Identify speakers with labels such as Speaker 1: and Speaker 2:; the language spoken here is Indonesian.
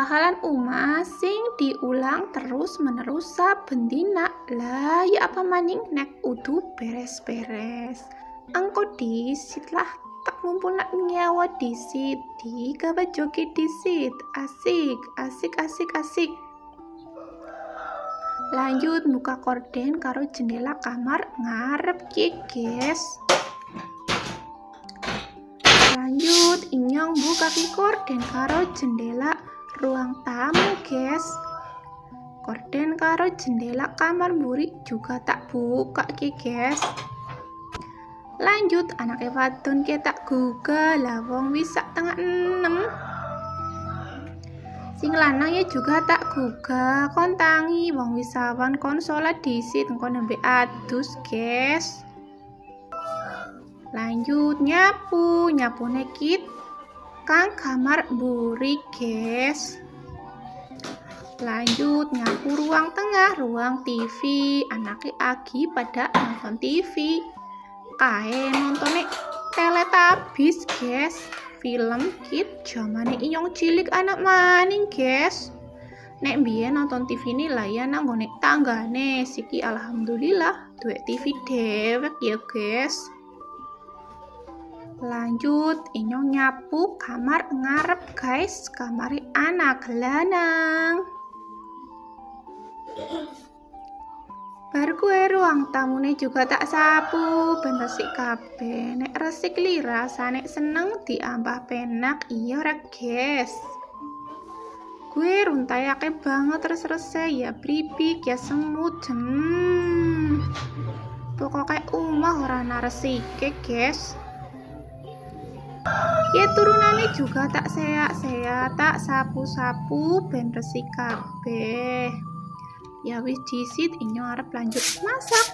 Speaker 1: pahalan umah sing diulang terus menerus saben dina. Lah ya apa maning nek udu beres-beres. Angko disit lah tak mumpul nak nyawa disit di gawe joget disit. Asik, asik, asik, asik. Lanjut buka korden karo jendela kamar ngarep guys. Lanjut inyong buka korden karo jendela ruang tamu guys. Korden karo jendela kamar mburi juga tak buka guys. Lanjut anake wadon ke tak gugah lah wong wis sak tengah 6. Sing lanang ya juga tak gugah kon tangi wong wis awan kon salat disit kon nembe adus guys. Lanjut nyapu nekit kang kamar mburi guys. Lanjut nyapu ruang tengah ruang TV anake agi pada nonton TV. Kae nontone Teletubbies guys. Film kid jamane inyong cilik anak maning guys. Nek biyen nonton TV ini layan nang ngone tanggane siki alhamdulillah duwe TV dewek ya guys. Lanjut inyong nyapu kamar ngarep guys, kamari anak lanang. Bar kue ruang tamune juga tak sapu ben resik kabeh. Nek resik li rasane seneng diambah penak iya ora guys. Kue runtayake banget terus-terus ya bribik ya semut pokoknya umah ora ana resike guys. Ya turunane juga tak seak-seak tak sapu-sapu ben resik kabeh. Ya wis disit inyong arep lanjut masak.